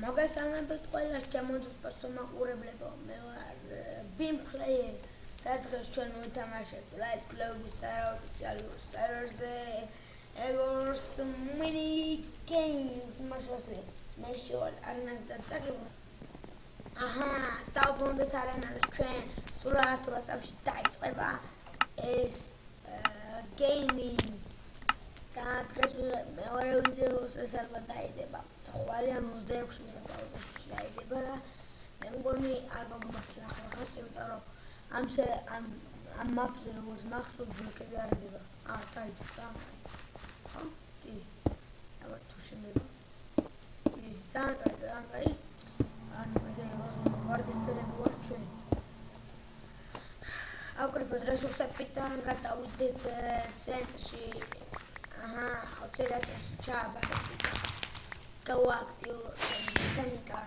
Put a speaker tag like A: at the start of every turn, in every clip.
A: მოგესალმებით ყველას ჩემთვის პასუხმაყურებლებო მე ვარ Vim Player სადღაც ჩვენ ვითამაშეთ Light Cloud-ის არაოფიციალურ სერვერზე Egor's Mini Games მასზე მე შევარ არნას და დაგებო დავბრუნდით არანაირად ჩვენ სულ წამში დაიწყება ეს გეიმი და დღეს მეორე ვიდეოს ეს ალბათ დაიდება ხვალიან 26 მინუტაში დაიდება და მე მგონი არ გაგმართლა ახლა იმიტომ რომ ამ მაპზე როგორც მახსოვს ბლოკები არ ედება დაიწყო ხო? კი აბა თუ შემება კი ძალიან კაი ანუ ესე ვარდისფერები ვარ ჩვენ აუკრიფოთ რესურსებიდან გადავიდეთ ცენტრში 20 რესურსი ჩააბარეთ გაუაქტიუროთ მექანიკა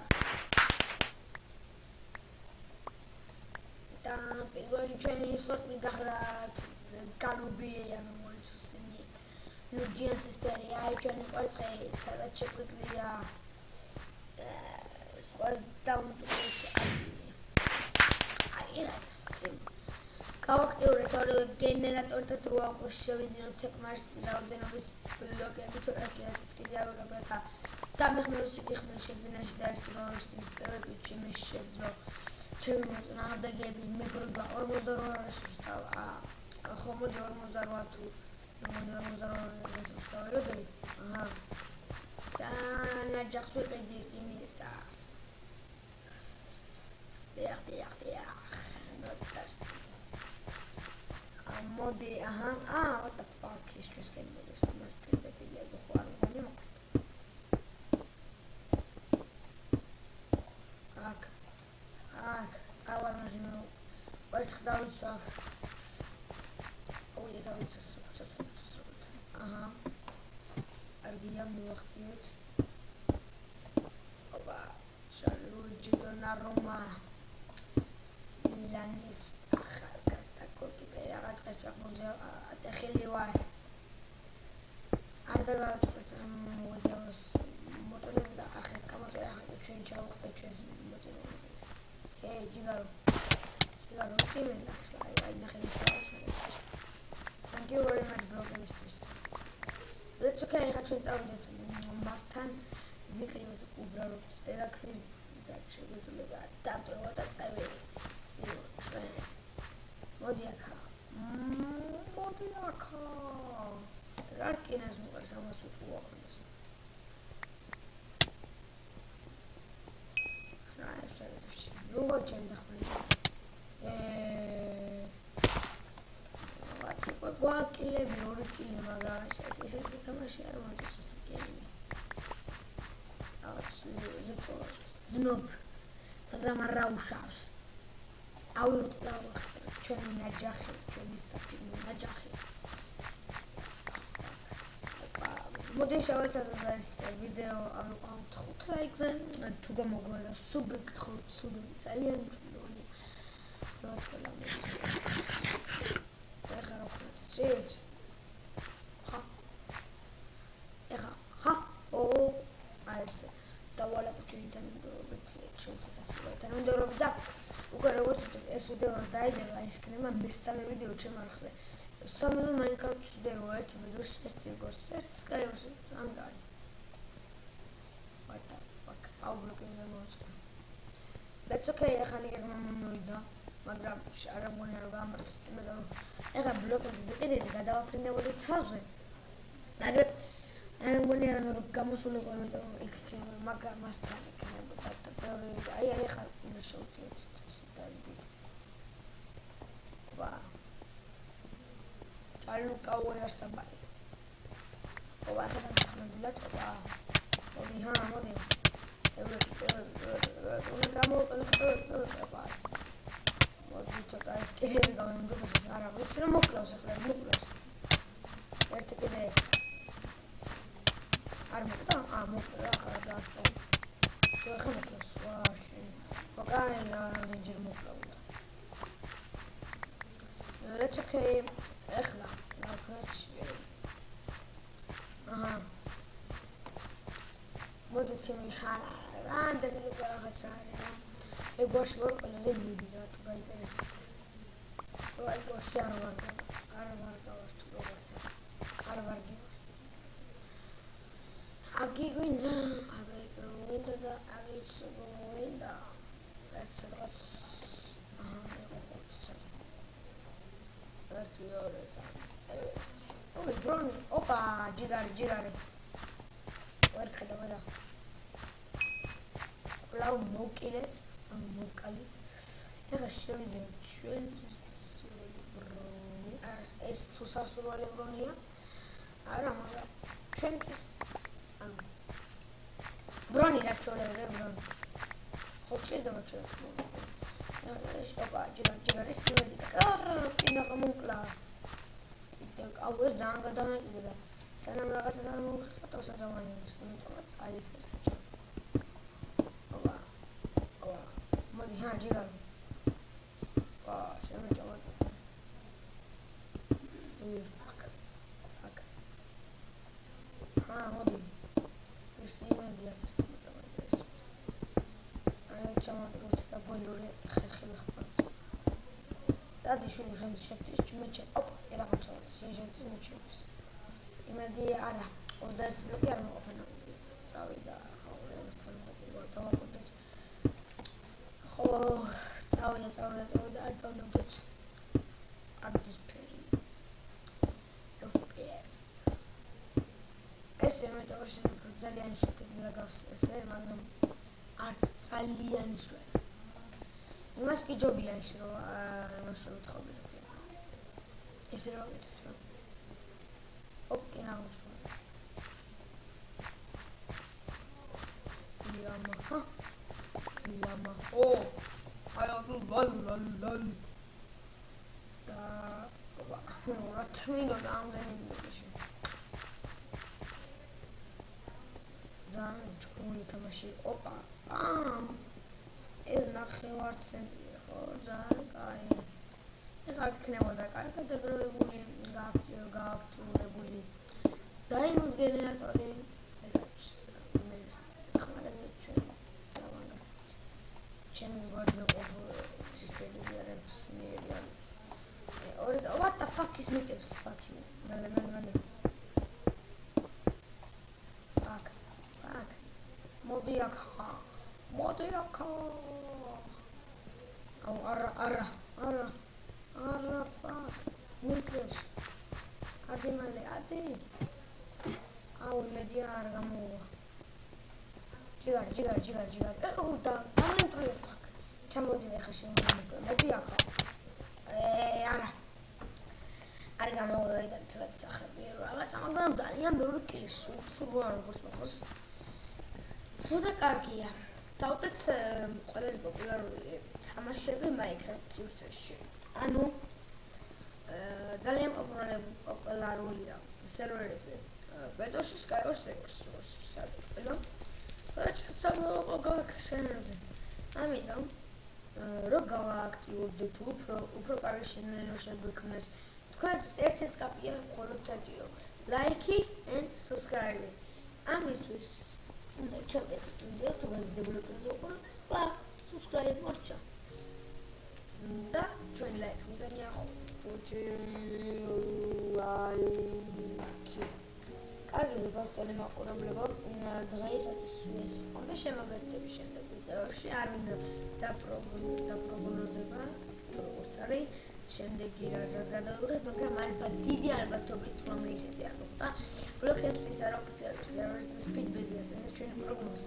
A: და პირველი ჩვენი სორტი გახლავთ გალუბი ანუ მოიცოსინი ლუჯიანსისფერი აი ჩვენი კვერცხი სადაც შეგვიძლია სხვას დაუნტუქოთ აი რასი გაუაქტიურეთ ორივე გენერატორი და თუ აქვს შევიძინოთ საკმარისი რაოდენობის ბლოკები ცოტათი ასეც კიდე არ ვიგაბრათა დამეხმაროს იქნება შეძენაში და ერთ ვერსიის პევები ჩემი შეძლო ჩემი მოწინააღმდეგეების მეგრობა 42 რესურსს ხო მოდი 48 თუ 42 რესურსს დავეროდები და ნაჯახს ვიყიდი რკინისას მოდი what the fuck is just getting with this I'm just trying to figure out what I'm doing წავარ მაგრამ ვერცხს დავიცვავ ოი დავიცვავ არგია მივახციოთ ოპა შალუჯი დონარომა ლანის ახალგაზრდა გოლკიპერი რაღაც დღეს აღმოზე ატეხილი ვარ არ დავაწყოთ მოდელს მოწონებ და ახეს გამოწერა ახლა ჩვენ ჩავხდეთ ჩვენს მოწონებებს ჯიგარო სიმენა აი ნახე Thank you very much bro mistress That's okay ახლა ჩვენ წავიდეთ მასთან ვიყიდოთ უბრალოდ ერაქვი შეგვიძლია დავტოვოთ და წავიდეთ ჩვენ მოდი აქა რა კინოს მოყავს ამას უწუოყნოს რა ესეთი როგორ ჩემდახმარება გვაკილები 2 კილო მაგრამ ესეთი თამაში არ მომწონს გეიმი ზეწოლას ზნობ მაგრამ არ უშავს ავიღოთ ჩვენი ნაჯახი ჩვენი საფინო ნაჯახი მოდი შევეცადოთ ეს ვიდეო ავიყვანოთ 5 ლაიქზე თუ გამოგვალა სუბი გთხოვთ სუბი ძალიან მჭირდება რა თქმა უნდა ეხლა რა ვქნათ წით აი ესე დავალებ ჩვენთან ჩვენთვის ასრულებთან უნდერობ და უკვე როგორც ეს ვიდეო დაიდება ის იქნება მესამე ვიდეო ჩემ არხზე სამივე Minecraft-ის ვიდეო ერთ ვიდეოს ერთი გოს ერთ Skywars ძალიან კაი what the fuck აუბროკებზე მოუწვა That's okay ახლა ნიგერ მომივიდა მაგრამ არ მგონია რომ გამართოს იმიტომ რომ ეხლა ბლოკები ვიყიდით გადავაფრინდებოდი თავზე მაგრამ არ მგონია რომ გამოსულიყო იმიტომ რომ იქ მასთან იქნებოდა და ბევრი აი ახლა უნდა შევტიოთ სიტყვით ვა ჩალუკაო არსაბალი ვა ახლა დამხმებულად ვა მოდი უნდა გამოვიყენოთ მოდი ცოტა ეს კილები გამომჯობესოს არა ვიცი რომ მოკლავს ახლა მოკლავს ერთი კიდე არ მოკლა მოკლა ახლა დაასწავლე ახლა მოკლავს ვაში ოკაი რანჯერ მოკლავდა That's okay ახლა მოდით რამდენი რაღაც არის რა. ეგოში ვარ ყველაზე მიდი რა თუ გაინტერესებთ. რა ეგოში არ ვარ თუ როგორც არ ვარ გი. აგი გვინდა და აგის გვინდა. რაც რაღაც ой, дрон, опа, ჯიგარი. ვერ ხედავ რა. კვლავ მოვკილეთ, მოვკალით. ეხლა შევიძინოთ ჩვენთვის ბრონი. ეს თუ სასურველი ბრონია? არა, მაგრამ ჩვენთვის ბრონი რა ჩვეულებრივი ბრონი. ხო ჭირდება ჩვენთვის. ოპა, ჯიგარი, სმედი. კინო მომკლა. აუ ეს ძალიან გადამეკიდა და სანამ რაღაცას არ მოვხატავ სადავანებს, უმეტყოაც აი ეს საჭირო. ოპა. მოდი, ჯიგარი. შემეჭამა. fuck. მოდი. ეს იმედია ერთი მეტყვი. აი ჩამოვიდეთ და ბოლური ხერხი მეხმაროთ. სადი შენ შეჭის ჩმეჭე. ოპა, რაღაც შეჭის მეჭებს. იმედი არა, 21 ბლოკი არ მოყოფნა. წავიდა ხაურებასთან დავაკვირდეთ. ხო, წავიდა, ატონებდეთ. არტისფერი. FPS. ეს ემეტოვაში ძალიან შეტევა გავს ესე, მაგრამ არც ძალიან ისვენ. იმას კი ჯობია ის რომ მასშტაბით ხოვილი. ესე რა ვეთქი რა. ოკეი რა ვთქვა. ლიამა. აი აქ ლალი. და რა თმინდა ამდენი მიგეში. ძალიან ჭკული თამაში. ოპა. ეს ნახევარცენტრი ხო, ძალიან კაი. ეხლა იქნებოდა კარგად დაგროვებული, გააქტიურებული დაიმოდ გენერატორი. ეხმარებით ჩვენ დავანგარეთ. ჩემს გვერდზე ყოფ ცისფერული არის ნიერი არის. what the fuck is meters? Fuck you. მალე. Fuck. მოდი აქა. აუ არა. fuck. მიკრეს. ადი მალე. აუ მედი არ გამოვა. ჯიგარი. და დამენტრია fuck. ჩამოდი ახლა შემოვიდე. მოდი ახლა. არა. არ გამოვიდა თვით სახები რაღაც, მაგრამ ძალიან ბევრი კილი სულ როგორც მოხოს. ხოდა კარგია. დავდეთ ყველაზე პოპულარული თამაშები Minecraft სივრცეში. ანუ ძალიან პოპულარულია სერვერებზე. ბეტოში Skywars საერთოდ. და ჩაცავ ამიტომ რო გავააქტიურდეთ უფრო კარგი შექმნა გვექნეს. თქვენთვის ერთ-ერთი კაპია მხოლოდ საჭირო. ლაიქი and subscribe. ამისთვის უნდა ჩავდეთ ვიდეო თუ გადაგებულებული უყურებთ და subscribe მოჭა. და ჩვენ ლაიქ მიზანია 5 ლაიქი. კარგი ზოგადად მაყურებლებო, დღეისათვის ეს ყოლა შემოგერთები შემდეგ ვიდეოში. არ მინდა დაპროგნოზება როგორც არის შემდეგი რას გადავიღებ, მაგრამ დიდი ალბათობით რომ ისეთი არ მოხდა. ბლოკებს ის არ ოფიციალური სერვერის სპიდ ბედიას ესე ჩვენი პროგნოზი.